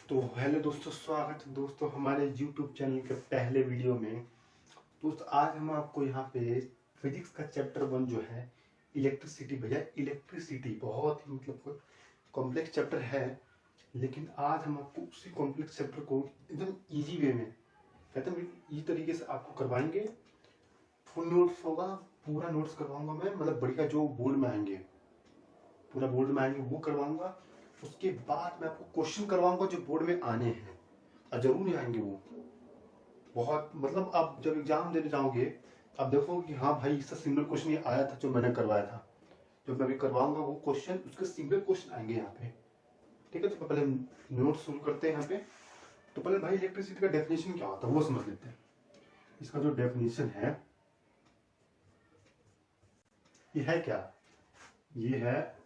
तो हेलो दोस्तों, स्वागत है दोस्तों हमारे YouTube चैनल के पहले वीडियो में। दोस्तों आज हम आपको यहाँ पे फिजिक्स का चैप्टर 1 जो है इलेक्ट्रिसिटी, भैया इलेक्ट्रिसिटी बहुत ही मतलब कॉम्प्लेक्स चैप्टर है, लेकिन आज हम आपको उसी कॉम्प्लेक्स चैप्टर को एकदम इजी वे में, कहते हैं इजी तरीके से आपको करवाएंगे। फुल नोट्स होगा, पूरा नोट्स करवाऊंगा मैं, मतलब बढ़िया जो बोर्ड में आएंगे, पूरा बोर्ड में आएंगे वो करवाऊंगा। उसके बाद मैं आपको क्वेश्चन करवाऊंगा जो बोर्ड में आने हैं, और जरूर नहीं आएंगे वो। बहुत मतलब आप जब एग्जाम देने जाओगे आप देखो कि हाँ भाई इसका सिंगल क्वेश्चन ये आया था जो मैंने करवाया था, जो मैं अभी करवाऊंगा वो क्वेश्चन, उसके सिंगल क्वेश्चन आएंगे यहाँ पे। ठीक है, तो पहले नोट शुरू करते हैं यहाँ पे। तो पहले भाई इलेक्ट्रिसिटी का डेफिनेशन क्या होता है वो समझ लेते हैं। इसका जो डेफिनेशन है ये है क्या, ये है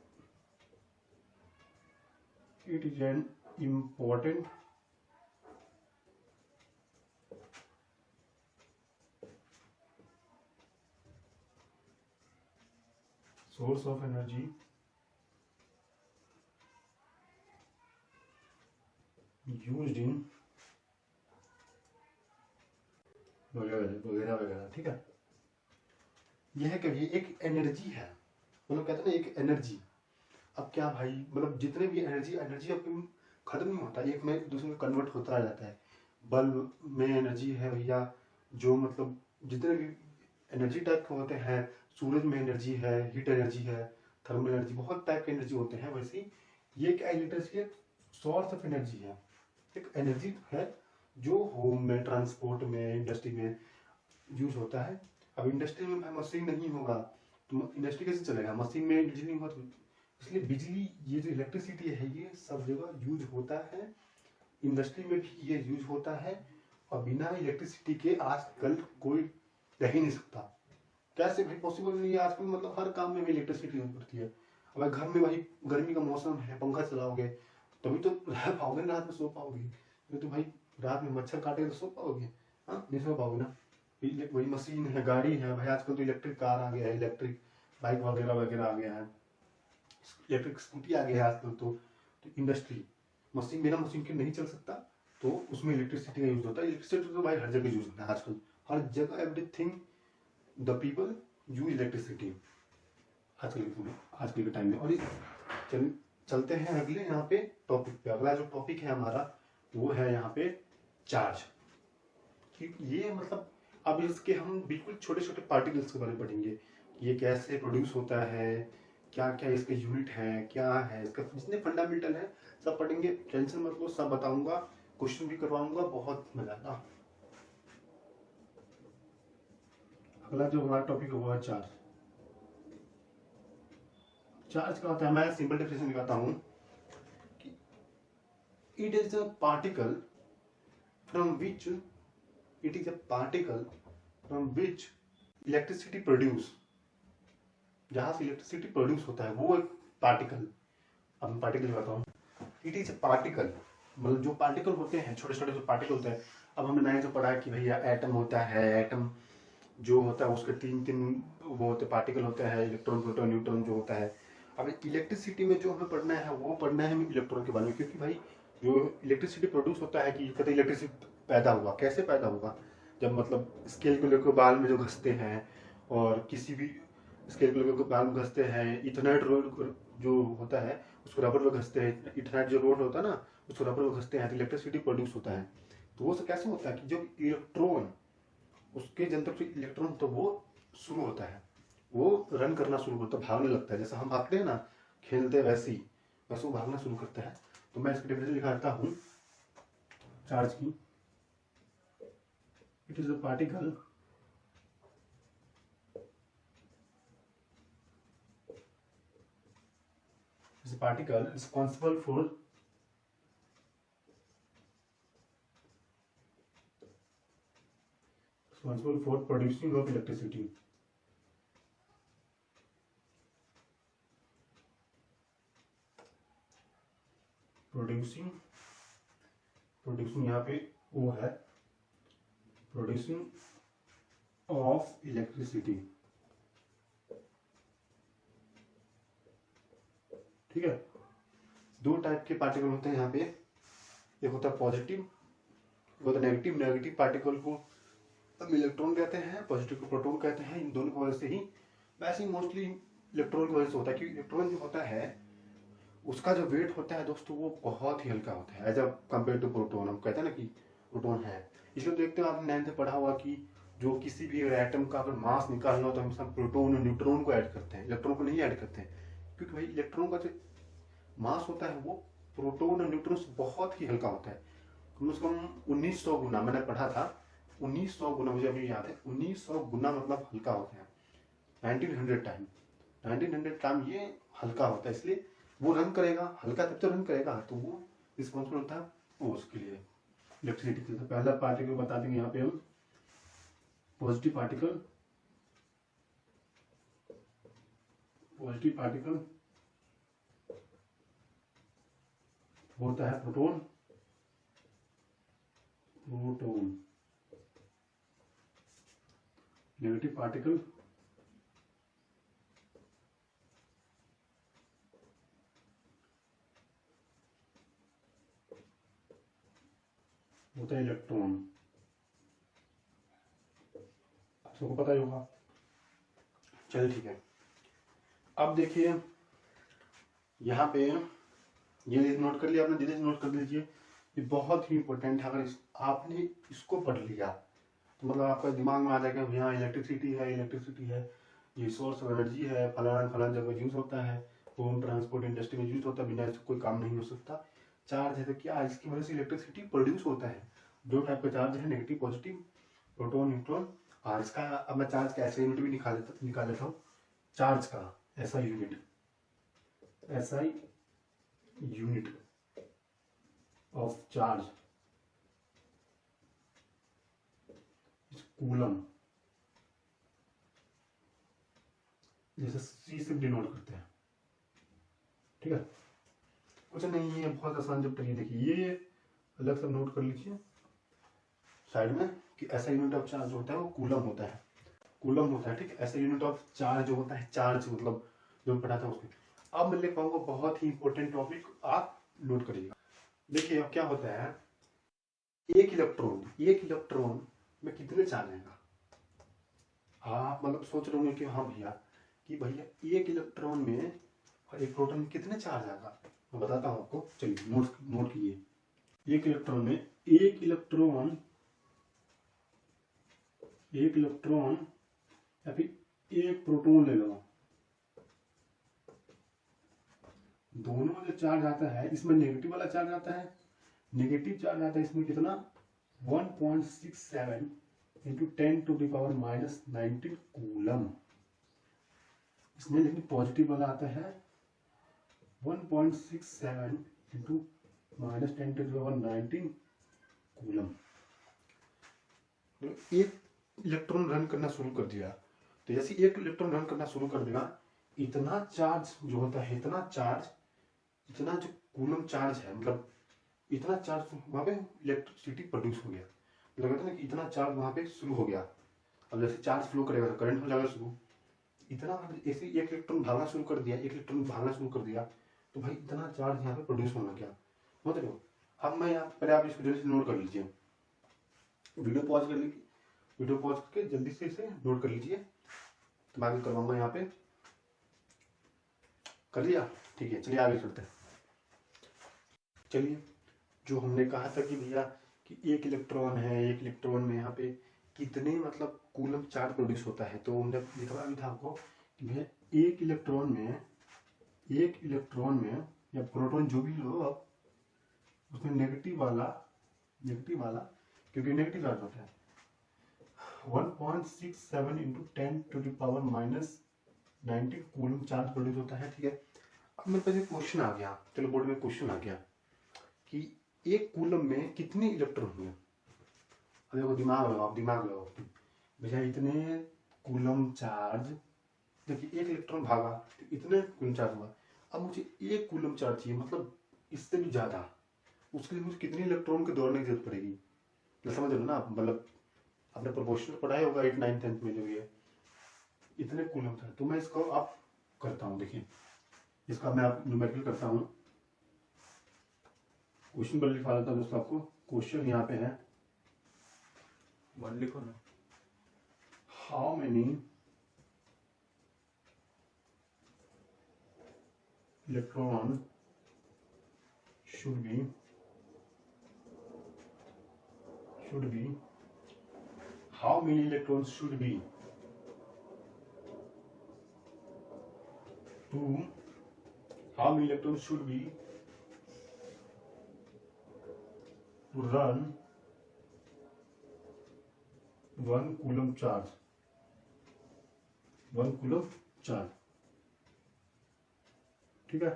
it is an important source of energy used in वगैरह वगैरह। ठीक है, यह है कि ये एक एनर्जी है, मतलब कहते हैं ना एक एनर्जी। अब क्या भाई, मतलब जितने भी एनर्जी अब खत्म नहीं होता, एक में दूसरे में कन्वर्ट होता जाता है। बल्ब में एनर्जी है भैया, जो मतलब जितने भी एनर्जी टाइप के होते हैं, सूरज में एनर्जी है, हीट एनर्जी है, थर्मल एनर्जी, बहुत टाइप के एनर्जी होते हैं। वैसे ही ये क्या इलेक्ट्रिसिटी एक सोर्स ऑफ एनर्जी है, एक एनर्जी है जो होम में, ट्रांसपोर्ट में, इंडस्ट्री में यूज होता है। अब इंडस्ट्री में मशीन नहीं होगा तो इंडस्ट्री कैसे चलेगा, मशीन में एनर्जी नहीं होगा तो, इसलिए बिजली, ये जो इलेक्ट्रिसिटी है ये सब जगह यूज होता है, इंडस्ट्री में भी ये यूज होता है। और बिना इलेक्ट्रिसिटी के आजकल कोई रह ही नहीं सकता। कैसे भाई पॉसिबल नहीं है आजकल, मतलब हर काम में भी इलेक्ट्रिसिटी यूज करती है। अब घर में वही गर्मी का मौसम है, पंखा चलाओगे तभी तो रह पाओगे, रात में सो पाओगे। नहीं तो भाई रात में मच्छर काटेगा तो सो पाओगे, हाँ नहीं सो पाओगे ना। वही मशीन है, गाड़ी है भाई, आजकल तो इलेक्ट्रिक कार आ गया है, इलेक्ट्रिक बाइक वगैरह वगैरह आ गया है, इलेक्ट्रिक स्कूटी आ गया है आजकल तो इंडस्ट्री, मशीन बिना मशीन के नहीं चल सकता, तो उसमें इलेक्ट्रिसिटी का यूज होता है। इलेक्ट्रिसिटी तो भाई हर जगह यूज होता है आजकल, हर जगह, everything the people use electricity आजकल के टाइम में। और चलते हैं अगले यहाँ पे टॉपिक पे। अगला जो टॉपिक है हमारा वो है यहाँ पे चार्ज। ये मतलब अब इसके हम बिल्कुल छोटे छोटे पार्टिकल्स के बारे में पढ़ेंगे, ये कैसे प्रोड्यूस होता है, क्या क्या इसके यूनिट है, क्या है इसका, जितने फंडामेंटल है सब पढ़ेंगे, टेंशन मत लो, सब बताऊंगा, क्वेश्चन भी करवाऊंगा, बहुत मजा आना। अगला जो हमारा टॉपिक है वो है चार्ज। चार्ज क्या होता है, मैं सिंपल डेफिनेशन दिखाता हूं कि it is a particle from which electricity produce, जहां से इलेक्ट्रिसिटी प्रोड्यूस होता है वो एक पार्टिकल। अब मैं पार्टिकल बताता हूँ, इट इज ए पार्टिकल, मतलब जो पार्टिकल होते हैं, छोटे छोटे जो पार्टिकल होते हैं। अब हमने नया जो पढ़ा है कि भैया एटम होता है, एटम जो होता है उसके तीन वो होते पार्टिकल होते हैं, इलेक्ट्रॉन, प्रोटॉन, न्यूट्रॉन जो होता है। अब इलेक्ट्रिसिटी में जो हमें पढ़ना है वो पढ़ना है इलेक्ट्रॉन के बारे में, क्योंकि भाई जो इलेक्ट्रिसिटी प्रोड्यूस होता है कि कहते इलेक्ट्रिसिटी पैदा हुआ, कैसे पैदा हुआ, जब मतलब स्केल को लेकर बाल में जो घसते हैं, और किसी भी स्केल को लेकर बाल में घसते हैं, इथेनाइट रोड जो होता है उसको रबर में घसते हैं, इथेनाइट जो रोड होता है ना उसको रबर में घसते हैं, तो इलेक्ट्रिसिटी प्रोड्यूस होता है। तो वो कैसे होता है कि जब इलेक्ट्रॉन, उसके जब तक इलेक्ट्रॉन तो वो शुरू होता है, वो रन करना शुरू करता है, भागने लगता है, जैसे हम भागते हैं ना खेलते हैं वैसे वो भागना शुरू करता है। तो मैं इसकी डेफिनेशन लिखाता हूँ चार्ज की। It is a particle responsible for producing of electricity. Producing यहाँ पे वो है प्रोड्यूसिंग ऑफ इलेक्ट्रिसिटी। ठीक है, दो टाइप के पार्टिकल होते हैं यहाँ पे, एक होता है पॉजिटिव, एक होता है नेगेटिव। नेगेटिव पार्टिकल को हम इलेक्ट्रॉन कहते हैं, पॉजिटिव को प्रोटॉन कहते हैं। इन दोनों की वजह से ही, वैसे ही मोस्टली इलेक्ट्रॉन की वजह से होता है, क्योंकि इलेक्ट्रॉन जो होता है उसका जो वेट होता है दोस्तों वो बहुत ही हल्का होता है as a compare to proton. हम कहते हैं ना कि प्रोटॉन है, इसलिए देखते हो आपने 9th में पढ़ा हुआ कि जो किसी भी एटम का अगर मास निकालना हो तो हमेशा प्रोटॉन और न्यूट्रॉन को ऐड करते हैं, इलेक्ट्रॉन को नहीं ऐड करते हैं, क्योंकि भाई इलेक्ट्रॉन का जो मास होता है वो प्रोटॉन और न्यूट्रॉन से बहुत ही हल्का होता है। कम से कम 1900 गुना मैंने पढ़ा था, 1900 गुना, मुझे अभी याद है 1900 गुना मतलब हल्का होता है। 1900 टाइम, 1900 टाइम ये हल्का होता है, इसलिए वो रन करेगा, हल्का तब तो रन करेगा, तो वो रिस्पॉन्सिबल होता है वो उसके लिए इलेक्ट्रिसिटी के लिए। पहला पार्टिकल बता देंगे यहाँ पे हम, पॉजिटिव पार्टिकल। पॉजिटिव पार्टिकल होता है प्रोटॉन, प्रोटॉन। नेगेटिव पार्टिकल होता है इलेक्ट्रॉन। आप सबको पता ही होगा। चलिए ठीक है, अब देखिए यहाँ पे ये नोट कर लिया आपने, धीरे से नोट कर लीजिए, ये बहुत ही इंपॉर्टेंट है। अगर आपने इसको पढ़ लिया तो मतलब आपका दिमाग में आ जाएगा भैया इलेक्ट्रिसिटी है, इलेक्ट्रिसिटी है, ये सोर्स ऑफ एनर्जी है, फलाना फलाना जगह यूज होता है, होम ट्रांसपोर्ट इंडस्ट्री में यूज होता है, बिना इससे कोई काम नहीं हो सकता। चार्ज है तो क्या, इसकी वजह से इलेक्ट्रिसिटी प्रोड्यूस होता है। दो टाइप का चार्ज है, नेगेटिव पॉजिटिव, प्रोटॉन न्यूट्रॉन। और इसका अब मैं चार्ज का ऐसा यूनिट भी निकाल लेता हूँ, चार्ज का ऐसा unit, SI unit of charge coulomb, जैसे C से डिनोट करते हैं। ठीक है, कुछ नहीं है, बहुत आसान चैप्टर ये देखिए, ये अलग से नोट कर लीजिए साइड में कि ऐसा यूनिट ऑफ चार्ज जो होता है वो कूलम होता है, कूलम होता है। ठीक है, ऐसा यूनिट ऑफ चार्ज जो होता है, चार्ज मतलब जो पढ़ा था उसमें। अब मैं लिख पाऊंगा बहुत ही इंपॉर्टेंट टॉपिक, आप नोट करिएगा। देखिए अब क्या होता है, एक इलेक्ट्रॉन में कितने चार्ज आएगा। आप मतलब सोच रहे होंगे कि हाँ भैया कि भैया एक इलेक्ट्रॉन में और एक प्रोटॉन में कितने चार्ज आएगा, मैं बताता हूँ आपको। चलिए नोट कीजिए। एक इलेक्ट्रॉन में एक इलेक्ट्रॉन या फिर एक प्रोटॉन ले लो, दोनों में जो चार्ज आता है, इसमें नेगेटिव वाला चार्ज आता है, नेगेटिव चार्ज आता है इसमें कितना 1.67 इंटू 10⁻⁻19 कूलम। इसमें लेकिन पॉजिटिव वाला आता है 1.67 इंटू -10⁻19 कूलम। एक इलेक्ट्रॉन रन करना शुरू कर दिया, तो जैसे एक इलेक्ट्रॉन रन करना शुरू कर देगा, इतना चार्ज जो होता है, इतना जो कूलम चार्ज है, मतलब इतना चार्ज वहां पे इलेक्ट्रिसिटी प्रोड्यूस हो गया। मतलब कहते हैं ना कि इतना चार्ज वहां पे शुरू हो गया। अब जैसे चार्ज फ्लो करेगा तो करंट हो जाएगा शुरू, इतना ऐसे एक इलेक्ट्रॉन भागना शुरू कर दिया, तो भाई इतना चार्ज यहाँ पे प्रोड्यूस होना क्या मतलब। अब मैं यहाँ पहले आप इसको जल्दी से नोट कर लीजिए, वीडियो पॉज करके जल्दी से इसे नोट कर लीजिए, तो मैं आगे करवाऊंगा। यहाँ पे कर लिया, ठीक है, चलिए आगे चलते हैं। चलिए, जो हमने कहा था कि भैया कि एक इलेक्ट्रॉन है, एक इलेक्ट्रॉन में यहाँ पे कितने मतलब कूलम चार्ज प्रोड्यूस होता है, तो हमने दिखा भी था आपको कि भैया एक इलेक्ट्रॉन में या प्रोटॉन जो भी लो आप, उसमें नेगेटिव वाला क्योंकि नेगेटिव चार्ज होता है 1.67 इंटू 10⁻⁻19 कूलम चार्ज प्रोड्यूस होता है। ठीक है, अब मेरे पास एक क्वेश्चन आ गया, चलो बोर्ड में क्वेश्चन आ गया कि एक कूलम में कितने इलेक्ट्रॉन होंगे। अब देखो, दिमाग लगाओ भैया, इतने कूलम चार्ज, देखिए एक इलेक्ट्रॉन भागा तो इतने कूलम चार्ज हुआ। अब मुझे एक कूलम चार्ज चाहिए, मतलब इससे भी ज्यादा, उसके लिए मुझे कितने इलेक्ट्रॉन के दौड़ने की जरूरत पड़ेगी, समझ लो ना आप। मतलब आपने प्रोपोर्शनल पढ़ा ही होगा 8, 9, 10 में, जो ये इतने कूलम था। तो मैं इसको आप करता हूँ, देखिए इसका मैं आप न्यूमेरिकल करता हूँ। क्वेश्चन पर लिखा देता हूँ दोस्तों आपको। क्वेश्चन यहाँ पे है, वन लिखो ना। How many electron should be how many electrons should be to how many electrons should be to run 1 coulomb charge, 1 coulomb charge। ठीक है,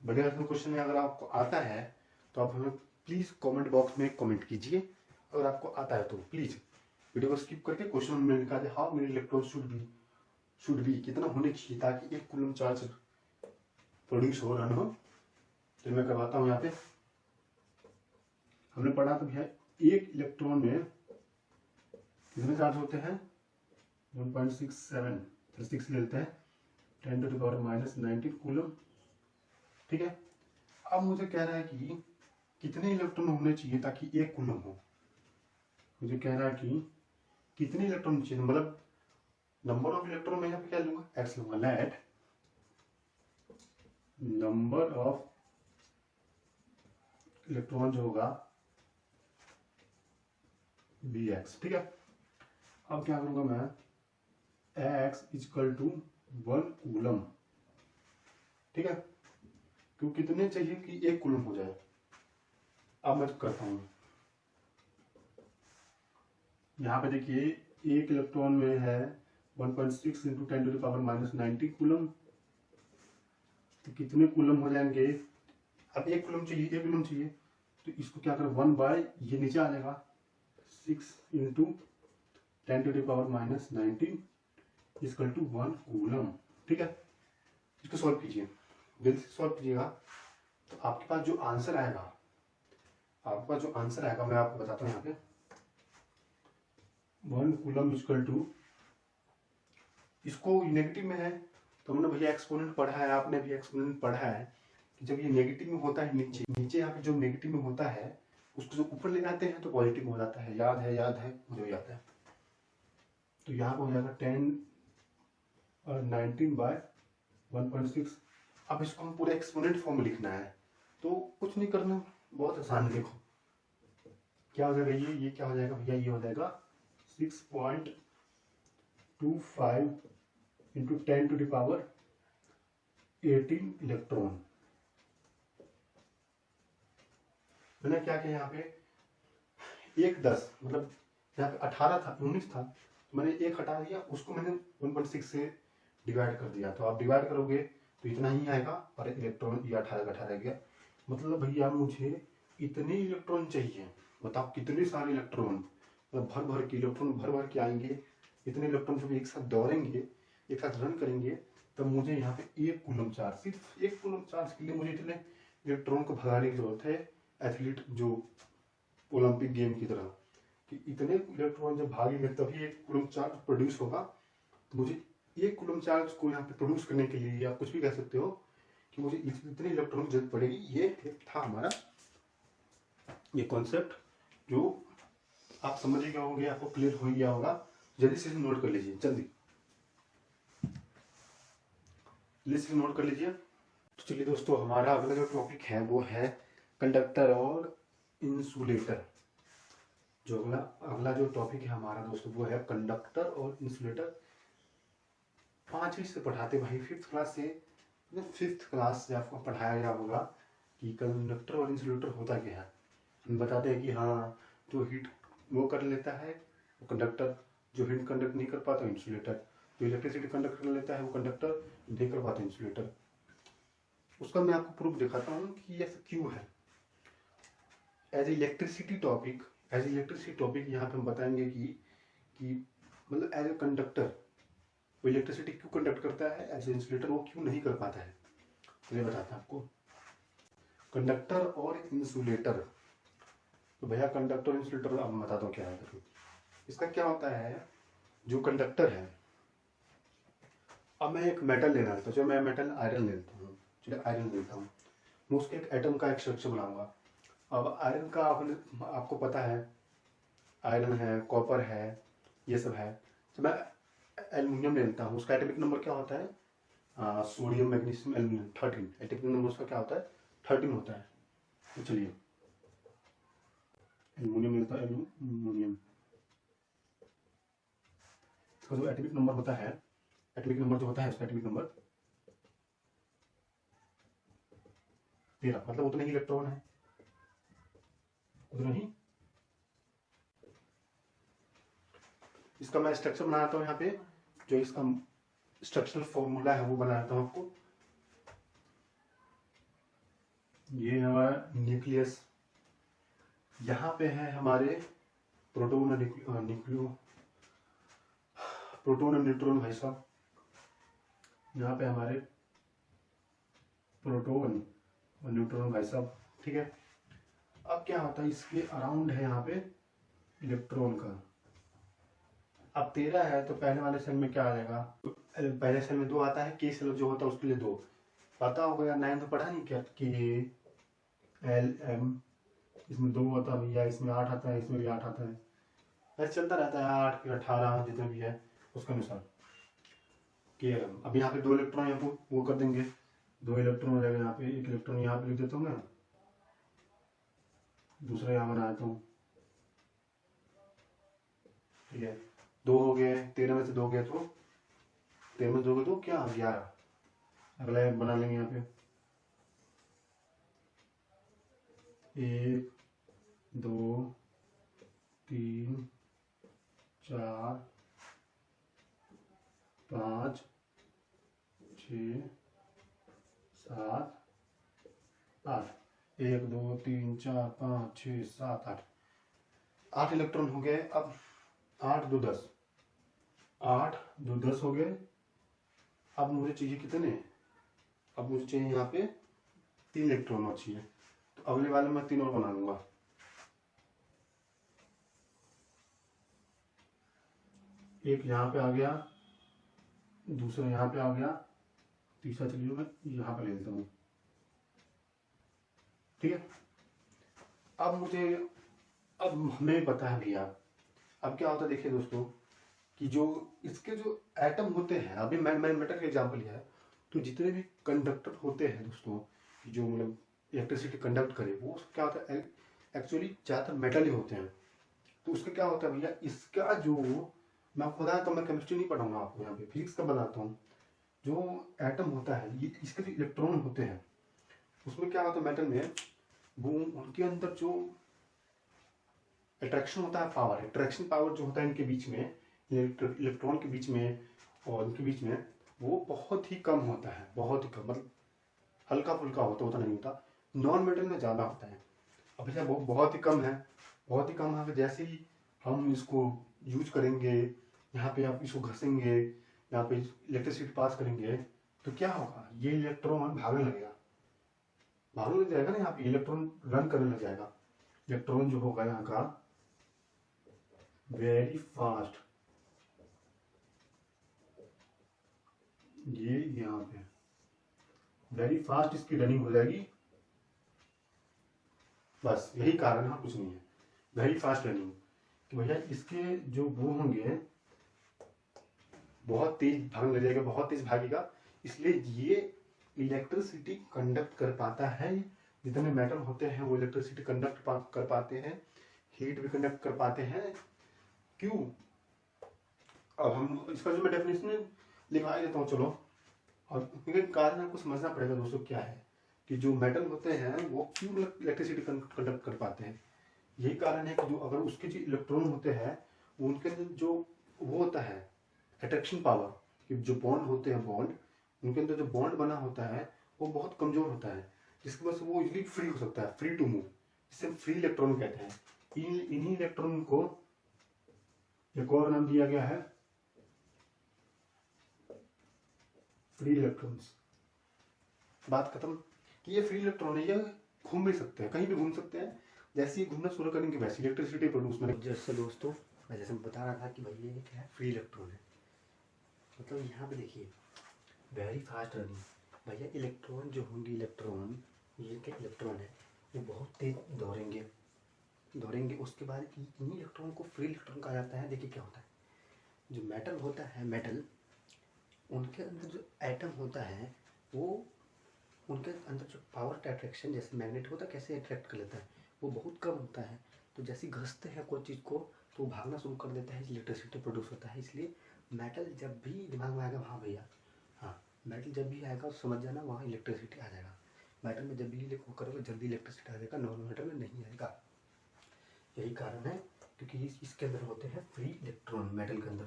बढ़िया क्वेश्चन है। अगर आपको आता है तो आप हमें प्लीज कमेंट बॉक्स में कमेंट कीजिए। अगर आपको आता है तो प्लीज वीडियो को स्किप करके क्वेश्चन में लिखा दे how many electron should be कितना होने चाहिए ताकि 1 कूलम चार्ज प्रोड्यूस हो, रन हो। तो मैं करवाता हूँ। यहाँ पे हमने पढ़ा तो भैया एक इलेक्ट्रॉन में कितने चार्ज होते हैं, 1.67 6 लेते हैं 10⁻⁻⁹ कूलम। ठीक है, अब मुझे कह रहा है कि कितने इलेक्ट्रॉन होने चाहिए ताकि 1 कूलम हो। मुझे कह रहा है कि कितने इलेक्ट्रॉन चाहिए, मतलब नंबर ऑफ इलेक्ट्रॉन में यहाँ पे क्या लूंगा, एक्स लूंगा। लेट नंबर ऑफ इलेक्ट्रॉन जो होगा बी एक्स। ठीक है, अब क्या करूंगा मैं, एक्स इक्वल टू 1 कूलम। ठीक है, क्यों कितने चाहिए कि 1 कूलम हो जाए। अब मैं करता हूं, यहाँ पे देखिए एक इलेक्ट्रॉन में है 1.6 × 10⁻⁻⁹ कूलम। तो कितने कूलम हो जाएंगे, अब 1 कूलम चाहिए, 1 कूलम चाहिए तो इसको क्या करें 1 बाय ये नीचे आ जाएगा 6 × 10⁻⁻⁹ इक्वल टू 1 कूलम। ठीक है, इसको सॉल्व कीजिए, जल्दी से सॉल्व कीजिएगा। तो आपके पास जो आंसर आएगा, मैं आपको बताता हूँ। यहाँ पे 1 कूलम इक्वल टू, इसको नेगेटिव में है तो हमने भैया एक्सपोनेंट पढ़ा है, आपने भी एक्सपोनेंट पढ़ा है कि जब ये नेगेटिव में होता है नीचे यहाँ पे जो नेगेटिव में होता है उसको जो ऊपर ले जाते हैं तो पॉजिटिव में हो जाता है। याद है मुझे याद है। तो यहाँ पे हो जाएगा 10 और 19 बाय 1.6। अब इसको हम पूरे एक्सपोनेंट फॉर्म में लिखना है तो कुछ नहीं करना, बहुत आसान। देखो क्या हो जाएगा, ये क्या हो जाएगा भैया, ये हो जाएगा 6.25 × 10⁻18 इलेक्ट्रॉन। मैंने क्या किया यहाँ पे 1 10, मतलब यहाँ पे 18 था 19 था तो मैंने 1 हटा दिया, उसको मैंने 1.6 से डिवाइड कर दिया। तो आप डिवाइड करोगे तो इतना ही आएगा और इलेक्ट्रॉन ये 18 का 18 गया। मतलब भैया मुझे इतने इलेक्ट्रॉन चाहिए, बताओ कितने सारे इलेक्ट्रॉन, मतलब भर भर के आएंगे। इतने इलेक्ट्रॉन जब एक साथ दौड़ेंगे, एक साथ रन करेंगे, तब मुझे यहाँ पे 1 कूलम चार्ज, सिर्फ 1 कूलम चार्ज के लिए मुझे इतने इलेक्ट्रॉन को भगाने की जरूरत है। एथलीट जो ओलंपिक गेम की तरह कि इतने इलेक्ट्रॉन जब भागेंगे तभी 1 कूलम चार्ज प्रोड्यूस होगा। तो मुझे 1 कूलम चार्ज को यहाँ पे प्रोड्यूस करने के लिए आप कुछ भी कह सकते हो कि मुझे इतने इलेक्ट्रॉन की जरूरत पड़ेगी। ये था हमारा ये कॉन्सेप्ट, जो आप समझ गए होंगे, आपको क्लियर हो गया होगा। जल्दी से नोट कर लीजिए, जल्दी से नोट कर लीजिए। तो चलिए दोस्तों, हमारा अगला जो टॉपिक है वो है कंडक्टर और इंसुलेटर। जो अगला जो टॉपिक है हमारा दोस्तों वो है कंडक्टर और इंसुलेटर। 5वीं से पढ़ाते भाई, 5th क्लास से आपको पढ़ाया गया होगा कि कंडक्टर और इंसुलेटर होता क्या है। हम बताते हैं कि हाँ, जो हीट वो कर लेता है वो कंडक्टर, जो हीट कंडक्ट नहीं कर पाता इंसुलेटर, जो इलेक्ट्रिसिटी कंडक्ट कर लेता है वो कंडक्टर नहीं कर पाता इंसुलेटर। उसका मैं आपको प्रूफ दिखाता हूँ कि ऐसा क्यों है। एज इलेक्ट्रिसिटी टॉपिक यहाँ पे हम बताएंगे कि मतलब एज ए कंडक्टर वो इलेक्ट्रिसिटी क्यों कंडक्ट करता है, एज ए इंसुलेटर वो क्यों नहीं कर पाता है। तो ये बताता है आपको कंडक्टर और इंसुलेटर। तो भैया कंडक्टर और इंसुलेटर अब मैं बताता हूँ क्या है। इसका क्या होता है, जो कंडक्टर है, अब मैं एक मेटल लेना था, जो मैं मेटल आयरन लेता हूँ, चलिए आयरन लेता हूँ। मैं उसके एक एटम का एक स्ट्रक्चर बनाऊंगा। अब आयरन का आपको पता है, आयरन है, कॉपर है, ये सब है। तो मैं एल्यूमिनियम ले लेता हूँ, उसका एटॉमिक नंबर क्या होता है? Sodium, magnesium, aluminium 13। Atomic number उसका क्या होता है? 13 होता है। तो चलिए एल्यूमिनियम लेता है, एल्यूमिनियम इसका जो एटॉमिक नंबर होता है, एटॉमिक नंबर जो होता है उसका एटॉमिक नंबर 13, मतलब उतने ही इलेक्ट्रॉन है, उतना ही। इसका मैं स्ट्रक्चर बनाता हूँ यहाँ पे, जो इसका स्ट्रक्चरल फॉर्मूला है वो बनाता हूँ आपको। ये हमारा न्यूक्लियस, यहाँ पे है हमारे प्रोटॉन और प्रोटॉन और न्यूट्रॉन भाई साहब। यहाँ पे हमारे प्रोटॉन और न्यूट्रॉन भाई साहब, ठीक है। अब क्या होता है, इसके अराउंड है यहाँ पे इलेक्ट्रॉन का। अब 13 है तो पहले वाले सेल में क्या आ जाएगा? पहले सेल में 2 आता है, के सेल जो होता है उसके लिए 2 पता होगा यार, 9 तो पढ़ा नहीं क्या? के एल एम, इसमें 2 होता है भैया, इसमें 8 आता है, इसमें भी 8 आता है, ऐसे चलता रहता है। 8 फिर 18 जितना भी है उसके अनुसार के एल एम। अब यहाँ पे 2 इलेक्ट्रॉन यहाँ पे वो कर देंगे, 2 इलेक्ट्रॉन रहेगा यहाँ पे, एक इलेक्ट्रॉन यहाँ पे लिख देता हूँ मैं, दूसरा यहाँ बना देता हूँ, ठीक है। 2 हो गए, 13 में से 2 गए तो 13 में 2 गए तो क्या 11। अगला एक बना लेंगे यहाँ पे, 1 2 3 4 5 6 7 8, 1 2 3 4 5 6 7 8, 8 इलेक्ट्रॉन हो गए। अब 8 2 10, 8 2 10 हो गए। अब मुझे चाहिए कितने? अब मुझे चाहिए यहाँ पे 3 इलेक्ट्रॉन और चाहिए, तो अगले वाले में 3 और बना लूंगा। एक यहाँ पे आ गया, दूसरा यहाँ पे आ गया, तीसरा चलिए मैं यहाँ पे ले लेता हूँ, ठीक है। अब हमें पता है भैया, अब क्या होता है देखिए दोस्तों, कि जो इसके जो एटम होते हैं, अभी मैंने मेटल का एग्जाम्पल लिया है, तो जितने भी कंडक्टर होते हैं दोस्तों, जो मतलब इलेक्ट्रिसिटी कंडक्ट करे, वो क्या होता है एक्चुअली ज़्यादातर मेटल ही होते हैं। तो उसका क्या होता है भैया, इसका जो मैं आपको बताया, तो मैं केमिस्ट्री नहीं पढ़ाऊंगा आपको, यहाँ पे फिजिक्स का बनाता हूँ। जो एटम होता है, ये इसके जो इलेक्ट्रॉन होते हैं, उसमें क्या होता है मेटल में, वो उनके अंदर जो अट्रैक्शन होता है पावर, अट्रैक्शन पावर जो होता है इनके बीच में, इलेक्ट्रॉन के बीच में और उनके बीच में, वो बहुत ही कम होता है, बहुत ही कम, मतलब हल्का फुल्का होता होता नहीं होता। नॉन मेटल में ज़्यादा होता है। अब भैया वो बहुत ही कम है, बहुत ही कम है। जैसे ही हम इसको यूज करेंगे, यहाँ पे आप इसको घसेंगे, यहाँ पे इलेक्ट्रिसिटी पास करेंगे, तो क्या होगा, ये इलेक्ट्रॉन भागने लगेगा, भागने लग जाएगा ना, यहाँ पे इलेक्ट्रॉन रन करने लग जाएगा। इलेक्ट्रॉन जो होगा यहाँ का वेरी फास्ट, ये यहाँ पे वेरी फास्ट इसकी रनिंग हो जाएगी। बस यही कारण है, कुछ नहीं है, वेरी फास्ट रनिंग। तो भैया इसके जो वो होंगे बहुत तेज भागने लग जाएगा, बहुत तेज भागेगा, इसलिए ये इलेक्ट्रिसिटी कंडक्ट कर पाता है। जितने मेटल होते हैं वो इलेक्ट्रिसिटी कंडक्ट कर पाते हैं, हीट भी कंडक्ट कर पाते हैं। क्यों? अब हम इसका जो मैं डेफिनेशन लिखवा देता हूँ, चलो। और कारण आपको समझना पड़ेगा दोस्तों, क्या है कि जो मेटल होते हैं वो क्यों इलेक्ट्रिसिटी कंडक्ट कर पाते हैं। यही कारण है कि जो अगर उसके जो इलेक्ट्रॉन होते हैं, उनके अंदर जो वो होता है अट्रैक्शन पावर, कि जो बॉन्ड होते हैं, बॉन्ड, उनके अंदर जो बॉन्ड बना होता है वो बहुत कमजोर होता है, जिसकी वजह से वो इजिली फ्री हो सकता है, फ्री टू मूव, जिसे फ्री इलेक्ट्रॉन कहते हैं। इन्हीं इलेक्ट्रॉन को एक और नाम दिया गया है फ्री इलेक्ट्रॉन्स। बात खत्म कि ये फ्री इलेक्ट्रॉन है, ये घूम भी सकते हैं, कहीं भी घूम सकते हैं, जैसे ही घूमना शुरू करेंगे वैसे इलेक्ट्रिसिटी प्रोड्यूस करेंगे। जैसे दोस्तों मैं जैसे बता रहा था कि भाई ये क्या है, फ्री इलेक्ट्रॉन है। मतलब यहाँ पे देखिए वेरी फास्ट रनिंग। भैया इलेक्ट्रॉन जो होंगे, इलेक्ट्रॉन ये के इलेक्ट्रॉन है वो बहुत तेज दौड़ेंगे। उसके बाद इन्हीं इलेक्ट्रॉन को फ्री इलेक्ट्रॉन कहा जाता है। देखिए क्या होता है, जो मेटल होता है, मेटल उनके अंदर जो एटम होता है वो उनके अंदर जो पावर अट्रैक्शन जैसे मैग्नेट होता है कैसे अट्रैक्ट कर लेता है वो बहुत कम होता है। तो जैसे घसते हैं कोई चीज़ को तो वो भागना शुरू कर देता है, इलेक्ट्रिसिटी प्रोड्यूस होता है। इसलिए मेटल जब भी दिमाग में आएगा, हाँ भैया, हाँ मेटल जब भी आएगा तो समझ जाना वहाँ इलेक्ट्रिसिटी आ जाएगा। मेटल में जब भी वो करोगे जल्दी इलेक्ट्रिसिटी आ जाएगा, नॉर्मल मेटल में नहीं आएगा। यही कारण है क्योंकि इसके अंदर होते हैं फ्री इलेक्ट्रॉन मेटल के अंदर,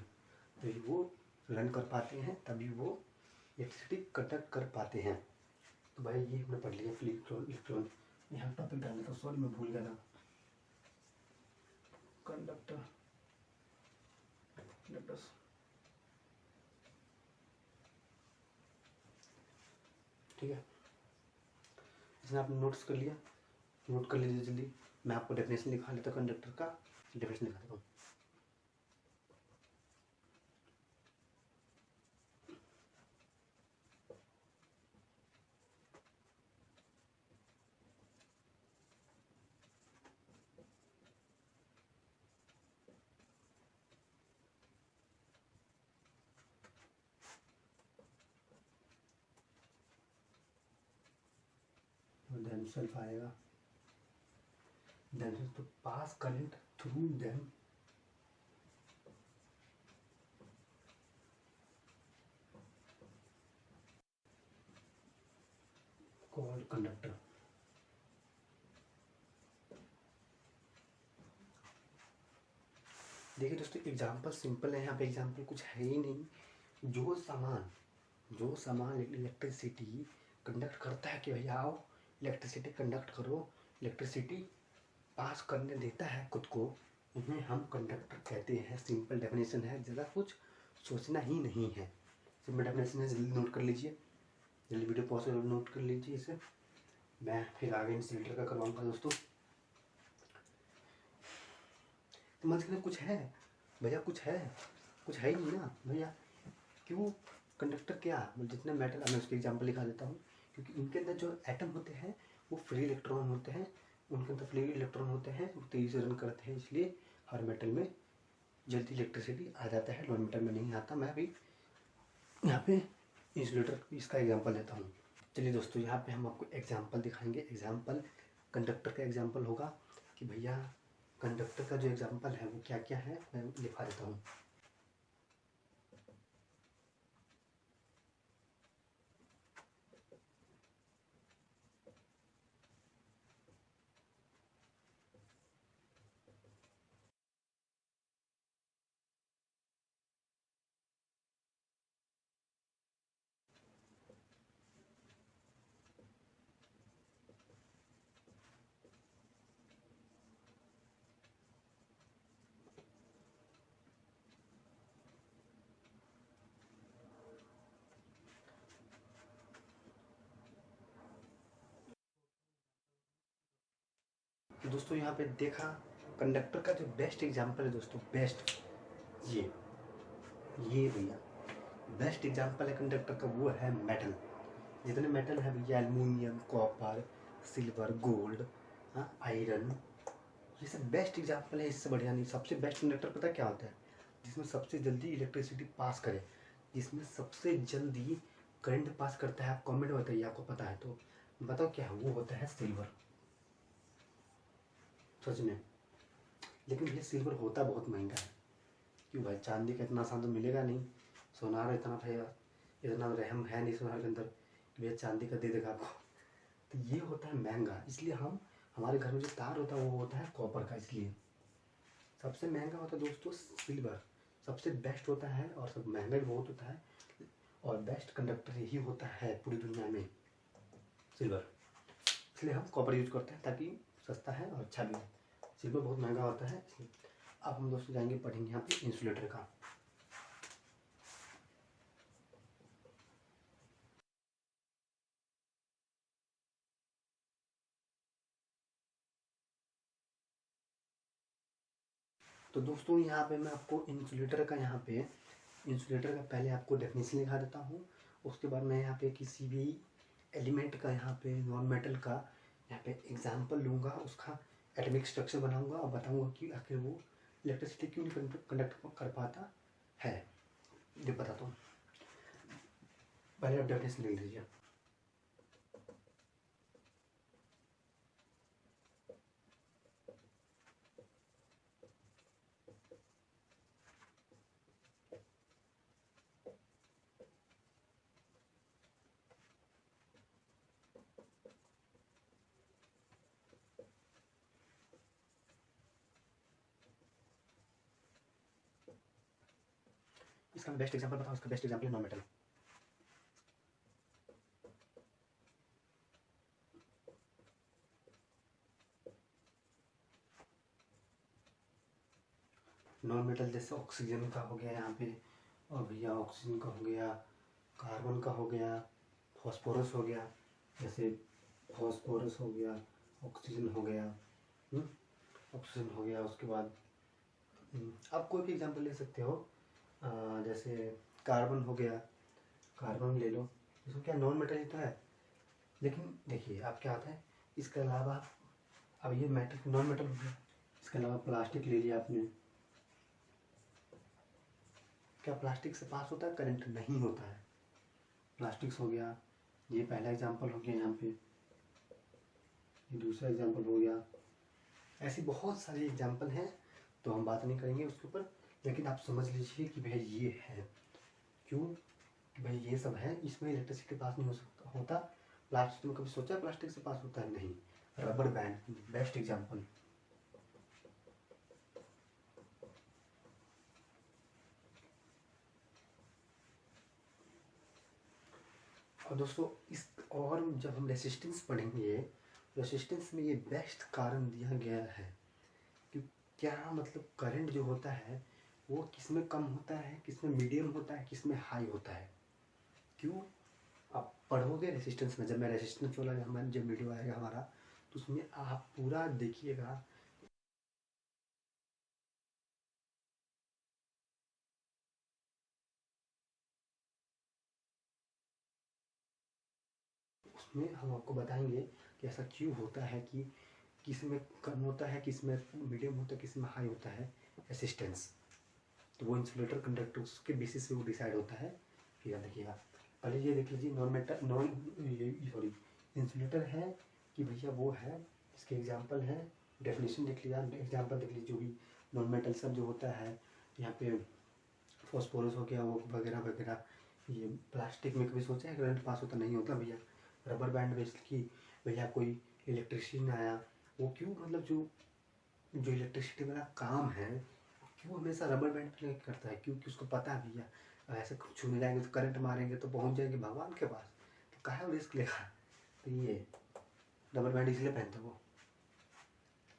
तो वो रन कर पाते हैं, तभी वो इलेक्ट्रिसिटी कंडक्ट कर पाते हैं। तो भाई ये हमने पढ़ लिया फ्री इलेक्ट्रॉन। यहाँ टॉपिक डाल देता हूँ, सॉरी मैं भूल गया था। कंडक्टर कंडक्टर्स, ठीक है। इसमें आपने नोट्स कर लिया, नोट कर लीजिए जल्दी। मैं आपको डेफिनेशन लिखा लेता हूँ, कंडक्टर का डेफिनेशन लिखा देता हूँ। देन सेल्फ आएगा, देन तो पास current through them called conductor. देखिए दोस्तों एग्जाम्पल सिंपल है, यहाँ पे एग्जाम्पल कुछ है ही नहीं। जो सामान इलेक्ट्रिसिटी कंडक्ट करता है कि भैया आओ इलेक्ट्रिसिटी कंडक्ट करो, इलेक्ट्रिसिटी पास करने देता है खुद को, उन्हें हम कंडक्टर कहते हैं। सिंपल डेफिनेशन है, ज़्यादा कुछ सोचना ही नहीं है। सिंपल डेफिनेशन है, जल्दी नोट कर लीजिए, जल्दी वीडियो पॉज कर नोट कर लीजिए इसे। मैं फिर आगे इंसुलेटर का करवाऊँगा दोस्तों। तो मन के कुछ है भैया, कुछ है ही नहीं ना भैया। क्यों कंडक्टर क्या, जितने मेटल, मैं उसके एग्जांपल लिखा देता हूँ। क्योंकि इनके अंदर जो एटम होते हैं वो फ्री इलेक्ट्रॉन होते हैं, उनके अंदर फ्री इलेक्ट्रॉन होते हैं, वो तेज़ी से रन करते हैं, इसलिए हर मेटल में जल्दी इलेक्ट्रिसिटी आ जाता है, नॉन मेटल में नहीं आता। मैं अभी यहाँ पे इंसुलेटर इसका एग्जांपल देता हूँ। चलिए दोस्तों यहाँ पे हम आपको एग्जांपल दिखाएंगे। एग्जांपल कंडक्टर का एग्जांपल होगा कि भैया कंडक्टर का जो एग्जांपल है वो क्या क्या है, मैं लिखा देता हूँ। तो दोस्तों यहाँ पे देखा कंडक्टर का जो बेस्ट एग्जांपल है दोस्तों, बेस्ट ये भैया बेस्ट एग्जांपल है कंडक्टर का, वो है मेटल। जितने मेटल है भैया, एल्युमिनियम, कॉपर, सिल्वर, गोल्ड, हाँ आयरन, ये सब बेस्ट एग्जांपल है। इससे बढ़िया नहीं। सबसे बेस्ट कंडक्टर पता क्या होता है, जिसमें सबसे जल्दी इलेक्ट्रिसिटी पास करे, जिसमें सबसे जल्दी करंट पास करता है। आप कमेंट बताइए, आपको पता है तो बताओ क्या है, वो होता है सिल्वर। सच में, लेकिन ये सिल्वर होता बहुत महंगा है। क्यों भाई, चांदी का इतना आसान तो मिलेगा नहीं, सोनार इतना भैया इतना रहम है नहीं सोनार के अंदर कि भैया चांदी का दे देगा आपको। तो ये होता है महंगा, इसलिए हम हमारे घर में जो तार होता है वो होता है कॉपर का। इसलिए सबसे महंगा होता है दोस्तों सिल्वर, सबसे बेस्ट होता है और सब महंगा भी बहुत होता है। और बेस्ट कंडक्टर यही होता है पूरी दुनिया में, सिल्वर। इसलिए हम कॉपर यूज करते हैं ताकि सस्ता है और अच्छा भी है। सिल्वर बहुत महंगा होता है इसलिए। अब हम दोस्तों जाएंगे पढ़ेंगे यहाँ पे इंसुलेटर का। तो दोस्तों यहाँ पे मैं आपको इंसुलेटर का पहले आपको डेफिनेशन लिखा देता हूँ। उसके बाद मैं यहाँ पे किसी भी एलिमेंट का यहाँ पे नॉन मेटल का यहाँ पे एग्जाम्पल लूँगा, उसका एटॉमिक स्ट्रक्चर बनाऊँगा और बताऊँगा कि आखिर वो इलेक्ट्रिसिटी क्यों नहीं कंडक्ट कर पाता है। ये बताता हूँ। पहले आप डेफिनेशन लिख लीजिए। इसका बेस्ट एग्जांपल बताओ। इसका बेस्ट एग्जांपल है नॉन मेटल। नॉन मेटल जैसे ऑक्सीजन का हो गया यहाँ पे, और भैया ऑक्सीजन का हो गया, कार्बन का हो गया, फॉस्फोरस हो गया। जैसे फॉस्फोरस हो गया, ऑक्सीजन हो गया, ऑक्सीजन हो गया। उसके बाद आप कोई भी एग्जांपल ले सकते हो। जैसे कार्बन हो गया, कार्बन ले लो, इसको क्या नॉन मेटल ही तो है। लेकिन देखिए आप क्या आता है, इसके अलावा अब ये मेटल नॉन मेटल हो गया, इसके अलावा प्लास्टिक ले लिया आपने। क्या प्लास्टिक से पास होता है करंट? नहीं होता है। प्लास्टिक हो गया, ये पहला एग्जांपल हो गया यहाँ पे, ये दूसरा एग्जांपल हो गया। ऐसी बहुत सारी एग्जांपल हैं, तो हम बात नहीं करेंगे उसके ऊपर। लेकिन आप समझ लीजिए कि भाई ये है क्यों, कि भाई ये सब है, इसमें इलेक्ट्रिसिटी पास नहीं हो सकता होता। प्लास्टिक में कभी सोचा प्लास्टिक से पास होता है? नहीं। Rubber band best example. और दोस्तों इस, और जब हम रेसिस्टेंस पढ़ेंगे, रेसिस्टेंस में ये बेस्ट कारण दिया गया है कि क्या मतलब करंट जो होता है वो किस में कम होता है, किस में मीडियम होता है, किस में हाई होता है। क्यों? आप पढ़ोगे रेसिस्टेंस में, जब मैं रेसिस्टेंस वाला हमारा जब वीडियो आएगा हमारा, तो उसमें आप पूरा देखिएगा। उसमें हम आपको बताएंगे कि ऐसा क्यों होता है, कि किस में कम होता है, किस में मीडियम होता है, किस में हाई होता है रेसिस्टेंस। तो वो इंसुलेटर कंडक्टर्स के बेसिस पे वो डिसाइड होता है। फिर देखिएगा, पहले ये देख लीजिए non metal, non sorry insulator है कि भैया वो है, इसके एग्जांपल है। डेफिनेशन देख लिया, एग्जांपल देख लीजिए। जो भी नॉन मेटल सब जो होता है, यहाँ पे फॉस्फोरस हो गया, वो वगैरह वगैरह। ये प्लास्टिक में कभी सोचा है करंट पास होता? नहीं होता भैया। रबर बैंड बेस्ड की भैया कोई इलेक्ट्रिशियन आया, वो क्यों मतलब जो जो इलेक्ट्रिसिटी वाला काम है क्यों हमेशा रबर बैंड पे लेके करता है? क्योंकि उसको पता है भैया ऐसे छूने जाएंगे तो करंट मारेंगे तो पहुंच जाएंगे भगवान के पास, तो काहे वो रिस्क लेगा। तो ये रबर बैंड इसलिए पहनते वो।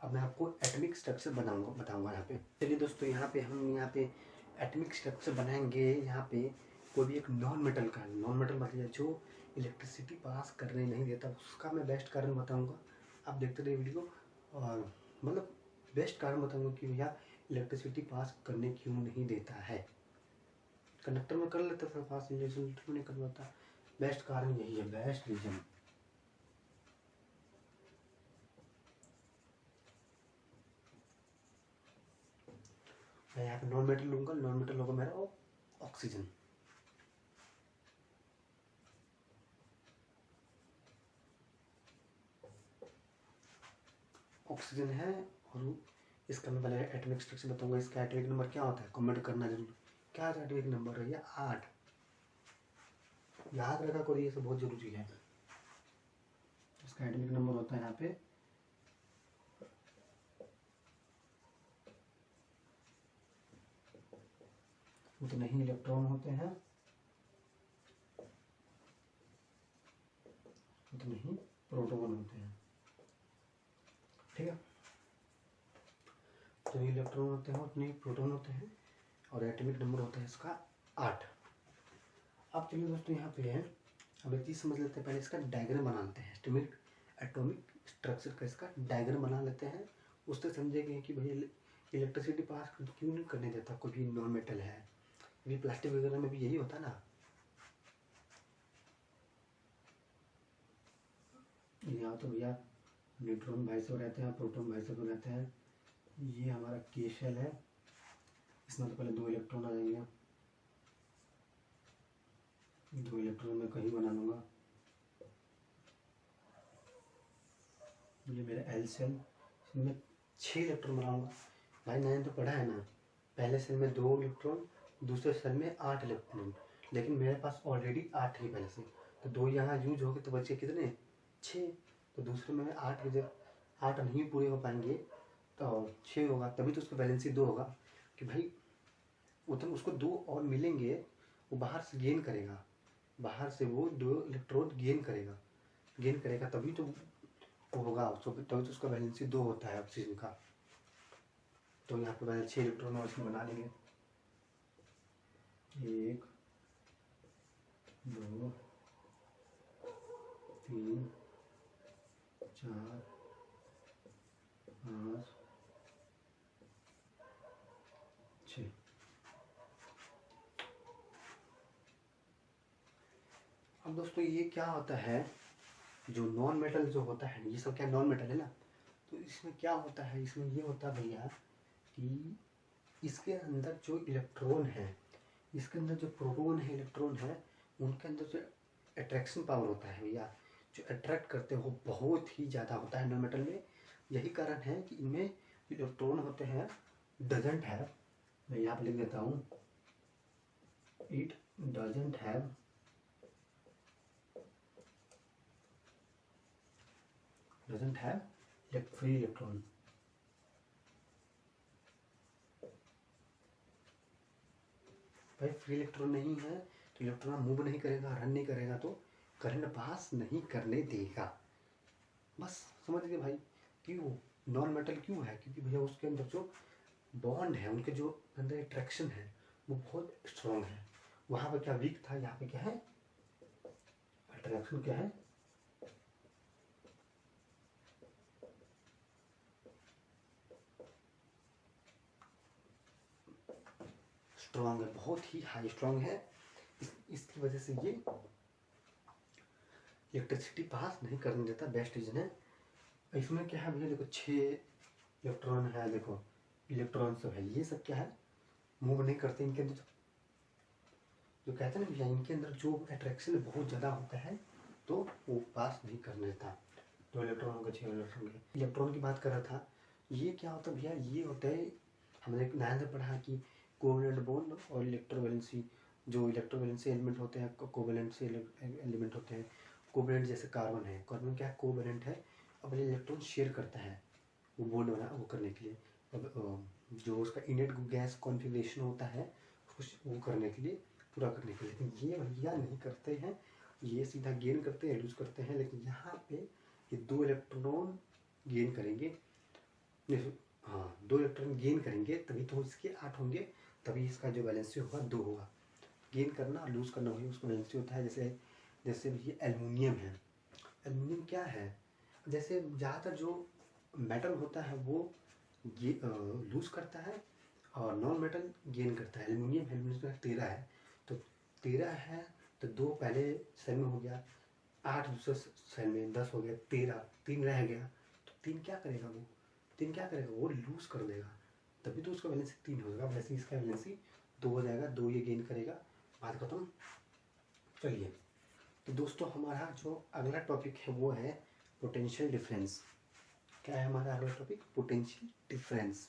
अब मैं आपको एटॉमिक स्ट्रक्चर बताऊंगा यहाँ पे। चलिए दोस्तों, यहाँ पे हम एटॉमिक स्ट्रक्चर बनाएंगे। यहाँ पे कोई भी एक नॉन मेटल का, नॉन मेटल मतलब जो इलेक्ट्रिसिटी पास करने नहीं देता, उसका मैं बेस्ट कारण बताऊंगा। आप देखते रहिए वीडियो, और मतलब बेस्ट कारण बताऊंगा कि भैया इलेक्ट्रिसिटी पास करने क्यों नहीं देता है। कंडक्टर में कर लेता था पास, इंसुलेटर में नहीं कर पाता। बेस्ट कारण यही है, बेस्ट रीजन। मैं यहाँ पे नॉन मेटल लूंगा, नॉन मेटल होगा मेरा ऑक्सीजन। ऑक्सीजन है, और इसका मैं पहले एटॉमिक स्ट्रक्चर बताऊंगा। इसका एटॉमिक नंबर क्या होता है, कमेंट करना जरूर। क्या एटॉमिक नंबर है? ये 8। याद रखा करो, ये सब बहुत जरूरी है। इसका एटॉमिक नंबर होता है यहाँ पे उतने ही इलेक्ट्रॉन होते हैं, उतने ही प्रोटॉन होते हैं। ठीक है, तो इलेक्ट्रॉन होते हैं उतने ही प्रोटॉन होते हैं, और एटॉमिक नंबर होता है इसका 8। अब चलिए दोस्तों, यहाँ पे है, अब एक चीज़ समझ लेते हैं। पहले इसका डायग्राम बना लेते हैं, एटॉमिक स्ट्रक्चर का इसका डायग्राम बना लेते हैं। उससे समझेंगे कि भाई इलेक्ट्रिसिटी पास क्यों नहीं करने देता कोई भी नॉन मेटल है। ये प्लास्टिक वगैरह में भी यही होता है ना। यहाँ तो भैया न्यूट्रॉन भाई सब रहते हैं, प्रोटॉन भाई सब रहते हैं। ये हमारा के शेल है, इसमें तो पहले 2 इलेक्ट्रॉन आ जाएंगे। 2 इलेक्ट्रॉन मैं कहीं बना लूँगा। ये मेरा एल सेल, इसमें 6 इलेक्ट्रॉन बनाऊंगा। भाई मैंने तो पढ़ा है ना, पहले सेल में 2 इलेक्ट्रॉन, दूसरे सेल में 8 इलेक्ट्रॉन, लेकिन मेरे पास ऑलरेडी 8 ही पहले से, तो 2 यहाँ यूज हो गए तो बचे कितने, 6। तो दूसरे में 8 की जगह 8 नहीं पूरे हो पाएंगे तो 6 होगा, तभी तो उसका वैलेंसी 2 होगा कि भाई उतना उसको 2 और मिलेंगे, वो बाहर से गेन करेगा, बाहर से वो 2 इलेक्ट्रॉन गेन करेगा तभी तो वो होगा, तभी तो उसका वैलेंसी 2 होता है ऑक्सीजन का। तो यहाँ पे मैंने 6 इलेक्ट्रॉन और इसमें बना लेंगे। 1 2 3 4 5 6। अब दोस्तों ये क्या होता है, जो नॉन मेटल जो होता है, ये सब क्या नॉन मेटल है ना, तो इसमें क्या होता है, इसमें ये होता है भैया कि इसके अंदर जो इलेक्ट्रॉन है, इसके अंदर जो प्रोटॉन है, इलेक्ट्रॉन है, उनके अंदर जो अट्रैक्शन पावर होता है भैया, जो अट्रैक्ट करते हैं वो बहुत ही ज़्यादा होता है नॉन मेटल में। यही कारण है कि इनमें इलेक्ट्रॉन होते हैं डजेंट हैव, मैं यहाँ पर लिख देता हूँ, it doesn't have free electron. भाई फ्री इलेक्ट्रॉन नहीं है तो इलेक्ट्रॉन मूव नहीं करेगा, रन नहीं करेगा, तो करंट पास नहीं करने देगा। बस समझ गए भाई, क्यों नॉन मेटल क्यों है, क्योंकि भैया उसके अंदर जो बॉन्ड है, उनके जो अंदर अट्रैक्शन है वो बहुत स्ट्रॉन्ग है। वहाँ पर क्या वीक था, यहाँ पे क्या है, अट्रैक्शन क्या है, स्ट्रॉन्ग है, बहुत ही हाई स्ट्रॉन्ग है। इसकी वजह से ये इलेक्ट्रिसिटी पास नहीं करने देता, बेस्ट रीजन है। इसमें क्या है भैया, देखो 6 इलेक्ट्रॉन है, देखो इलेक्ट्रॉन सब है, ये सब क्या है, मूव नहीं करते। इनके अंदर जो कहते हैं ना भैया, इनके अंदर जो अट्रैक्शन बहुत ज़्यादा होता है तो वो पास नहीं करने देता। 2 इलेक्ट्रॉन होगा, 6 इलेक्ट्रॉन होंगे। इलेक्ट्रॉन की बात कर रहा था, ये क्या होता है भैया, ये होता है, हमने नाइन में पढ़ा कि कोवेलेंट बॉन्ड और इलेक्ट्रोवैलेंसी, जो इलेक्ट्रोवैलेंसी एलिमेंट होते हैं कोवेलेंट से एलिमेंट होते हैं। कोवेलेंट जैसे कार्बन है, कार्बन क्या कोवेलेंट है, अपने इलेक्ट्रॉन शेयर करता है वो बॉन्ड बना वो करने के लिए। अब जो उसका इनेट गैस कॉन्फ़िगरेशन होता है उसको वो करने के लिए, पूरा करने के लिए, लेकिन ये भैया नहीं करते हैं, ये सीधा गेन करते हैं, लूज करते हैं। लेकिन यहाँ पे ये 2 इलेक्ट्रॉन गेन करेंगे, हाँ 2 इलेक्ट्रॉन गेन करेंगे तभी तो इसके 8 होंगे, तभी इसका जो वैलेंसी होगा 2 होगा। गेन करना लूज करना वही उसका वैलेंसी होता है। जैसे जैसे भी एल्युमिनियम है, एल्युमिनियम क्या है, जैसे ज़्यादातर जो मेटल होता है वो लूज करता है और नॉन मेटल गेन करता है। एल्युमिनियम का 13 है, तो 13 है तो 2 पहले सेल में हो गया, 8 दूसरे सेल में, 10 हो गया, 13, 3 रह गया, तो 3 क्या करेगा वो, 3 क्या करेगा वो लूज कर देगा, तभी तो उसका वैलेंसी 3 होगा। वैसे इसका वैलेंसी 2 हो जाएगा, 2 ये गेन करेगा, बात खत्म। चलिए तो दोस्तों हमारा जो अगला टॉपिक है वो है पोटेंशियल डिफरेंस। क्या है हमारा अगला टॉपिक, पोटेंशियल डिफरेंस।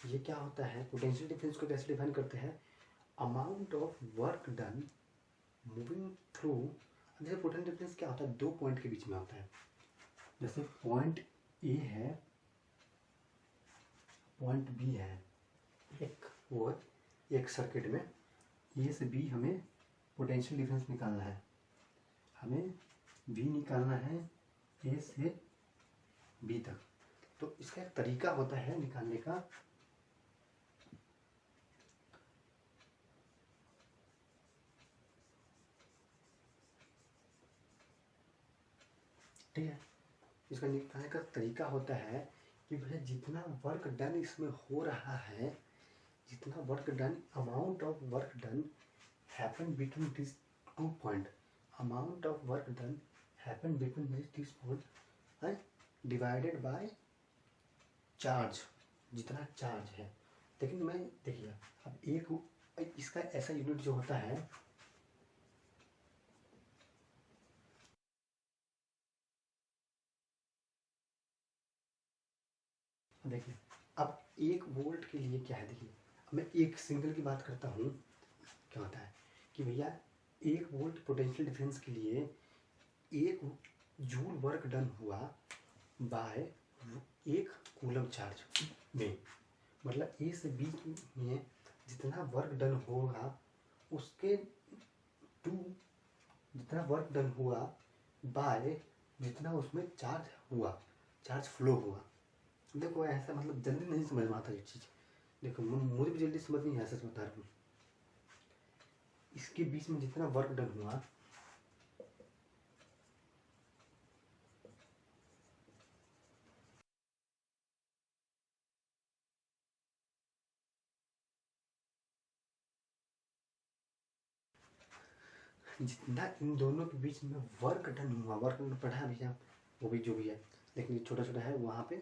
ये क्या होता है, पोटेंशियल डिफरेंस को कैसे डिफाइन करते हैं, amount of work done moving through. जैसे पोटेंशियल डिफरेंस क्या होता है, 2 पॉइंट के बीच में होता है। जैसे पॉइंट ए है, पॉइंट बी है, एक वो एक सर्किट में ए से बी हमें पोटेंशियल डिफरेंस निकालना है, हमें बी निकालना है ए से बी तक। तो इसका एक तरीका होता है निकालने का, ठीक है। इसका निकालने का तरीका होता है कि भैया जितना वर्क डन इसमें हो रहा है, जितना work done, amount of work done happen between this 2 point, amount of work done happen between this point है डिवाइडेड बाय चार्ज, जितना चार्ज है। लेकिन मैं देखिए अब एक इसका ऐसा यूनिट जो होता है, देखिए अब 1 वोल्ट के लिए क्या है, देखिए अब मैं एक सिंगल की बात करता हूँ। क्या होता है कि भैया 1 वोल्ट पोटेंशियल डिफरेंस के लिए 1 जूल वर्क डन हुआ बाय 1 कूलम चार्ज में, मतलब ए से बी में जितना वर्क डन होगा उसके 2, जितना वर्क डन हुआ बाय जितना उसमें चार्ज हुआ, चार्ज फ्लो हुआ। देखो ऐसा मतलब जल्दी नहीं समझ में आता ये चीज़, देखो मुझे भी जल्दी समझ नहीं आया, सच बता रहा हूँ। इसके बीच में जितना वर्क डन हुआ, जितना इन दोनों के बीच में वर्क डन हुआ, वर्क डन पढ़ा भी है वो भी जो भी है, लेकिन छोटा छोटा है वहाँ पे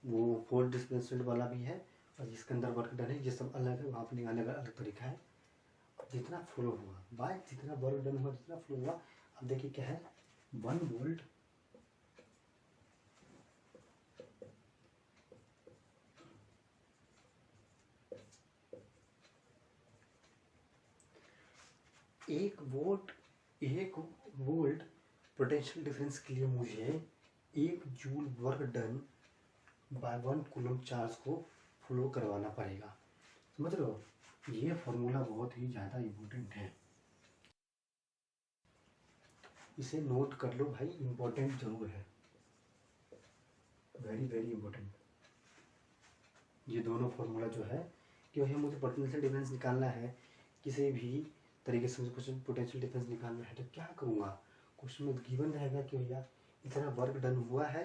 वो फोर्स डिस्प्लेसमेंट वाला भी है, और जिसके अंदर वर्क डन है ये सब अलग है, वहाँ पे निकालने का अलग तरीका है। जितना फ्लो हुआ बाय जितना वर्क डन हुआ, जितना फ्लो हुआ, अब देखिए क्या है 1 वोल्ट एक वोल्ट पोटेंशियल डिफरेंस के लिए मुझे 1 joule work done by 1 coulomb charge को फ्लो करवाना पड़ेगा। समझ रहे हो, ये फॉर्मूला बहुत ही ज़्यादा इम्पोर्टेंट है, इसे नोट कर लो भाई, इम्पोर्टेंट जरूर है, वेरी वेरी इम्पोर्टेंट। ये दोनों फॉर्मूला जो है कि भैया मुझे पोटेंशियल डिफरेंस निकालना है, किसी भी तरीके से मुझे पोटेंशियल डिफरेंस निकालना है, तो क्या करूँगा, क्वेश्चन में गिवन रहेगा कि भैया इतना वर्क डन हुआ है,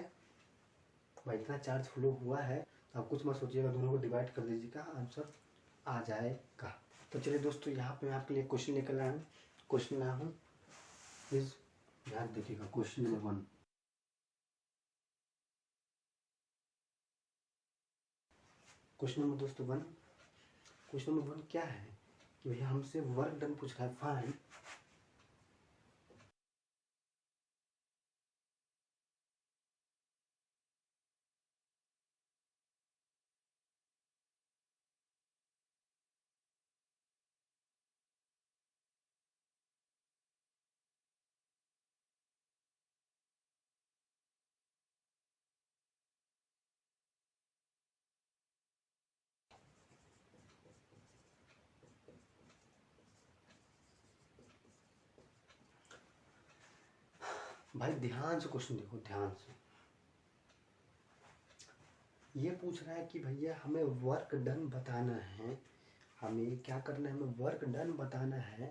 भाई इतना चार्ज फ्लो हुआ है, तो आप कुछ मत सोचिएगा, दोनों को डिवाइड कर दीजिएगा, आंसर आ जाएगा। तो चलिए दोस्तों, यहाँ पे मैं आपके लिए क्वेश्चन लेकर आया हूँ, क्वेश्चन लाया हूँ, प्लीज़ ध्यान देखिएगा। क्वेश्चन नंबर 1, क्वेश्चन नंबर दोस्तों 1, क्वेश्चन नंबर 1 क्या है कि भैया हमसे वर्क डन पूछ रहा है, फाइंड भाई ध्यान से क्वेश्चन देखो, ध्यान से। ये पूछ रहा है कि भैया हमें वर्क डन बताना है, हमें क्या करना है, हमें वर्क डन बताना है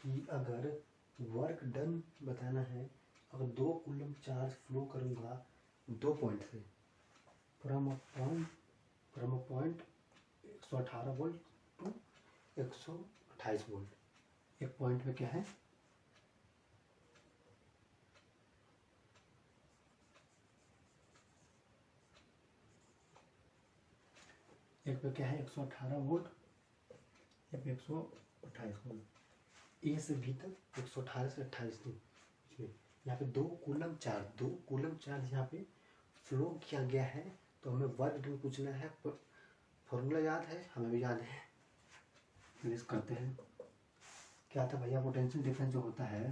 कि अगर वर्क डन बताना है, अगर 2 कूलम चार्ज फ्लो करूँगा 2 पॉइंट से, from a point 118 volt to 128 volt, एक पॉइंट में क्या है एक पे क्या है 118 वोल्ट, एक पे 128 वोल्ट, ए से बी तक 118 से 28 तक, इसमें यहाँ पे 2 कूलम चार्ज यहाँ पे फ्लो किया गया है, तो हमें वर्क डन पूछना है। फॉर्मूला याद है, हमें भी याद है, प्लीज करते हैं। क्या था भैया, पोटेंशियल डिफरेंस जो होता है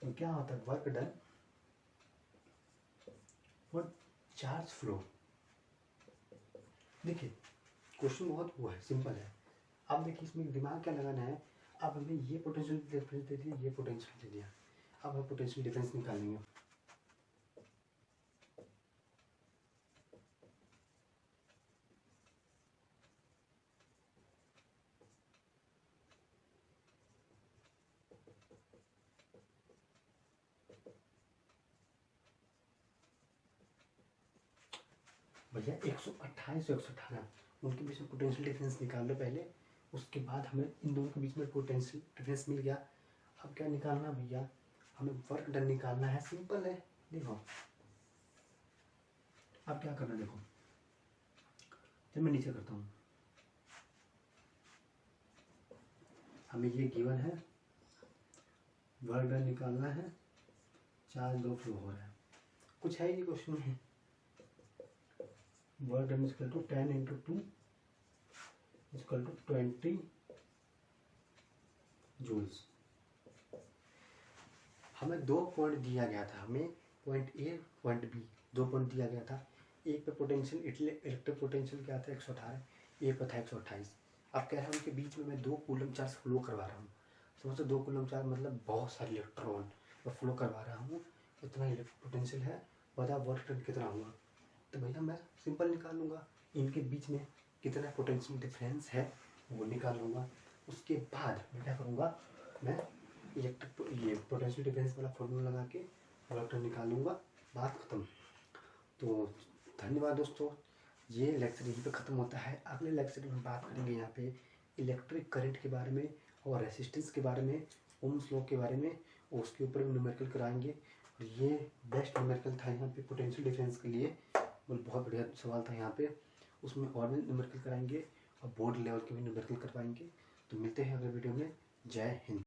तो क्या होता है, वर्क डन और चार्ज फ्लो। देखिए क्वेश्चन बहुत वो है, सिंपल है। अब देखिए इसमें दिमाग क्या लगाना है, अब हमें ये पोटेंशियल डिफरेंस दे दिया, ये पोटेंशियल दे दिया, अब हम पोटेंशियल डिफरेंस निकालेंगे। भैया 128 और 118 उनके बीच में पोटेंशियल डिफरेंस निकाल लो पहले, उसके बाद हमें इन दोनों के बीच में पोटेंशियल डिफरेंस मिल गया। अब क्या निकालना भैया, हमें वर्क डन निकालना है, सिंपल है। देखो अब क्या करना, देखो जब मैं नीचे करता हूँ, हमें ये गिवन है, वर्क डन निकालना है, चार्ज दो फ्लो हो रहा है, कुछ है ही नहीं क्वेश्चन में। Work done equal to 10 into 2 equal to 20 joules. हमें 2 पॉइंट दिया गया था, हमें point A point B 2 point दिया गया था। एक पे पोटेंशियल इलेक्ट्रिक पोटेंशियल क्या था 118, एक पे था 128। अब कह रहे हैं उनके बीच में मैं 2 कूलम चार्ज फ्लो करवा रहा हूँ। समझो 2 कूलम चार्ज मतलब बहुत सारे इलेक्ट्रॉन मैं फ्लो करवा रहा हूँ, इतना इलेक्ट्रिक पोटेंशियल है, बता वर्क डन कितना हुआ। तो भैया मैं सिंपल निकाल लूँगा, इनके बीच में कितना पोटेंशियल डिफरेंस है वो निकाल लूँगा। उसके बाद मैं क्या करूँगा, मैं इलेक्ट्रिक ये पोटेंशियल डिफरेंस वाला फॉर्मूला लगा के वर्क डन निकाल लूँगा, बात खत्म। तो धन्यवाद दोस्तों, ये लेक्चर यहीं पे ख़त्म होता है। अगले लेक्चर में हम बात करेंगे यहाँ पे इलेक्ट्रिक करंट के बारे में और रेसिस्टेंस के बारे में, ओम्स लॉ के बारे में, और उसके ऊपर भी न्यूमेरिकल कराएंगे। और ये बेस्ट न्यूमेरिकल था यहाँ पे पोटेंशियल डिफरेंस के लिए, और बहुत बढ़िया सवाल था यहाँ पे, उसमें और भी न्यूमेरिकल कराएंगे और बोर्ड लेवल के भी न्यूमेरिकल करवाएंगे। तो मिलते हैं अगले वीडियो में। जय हिंद।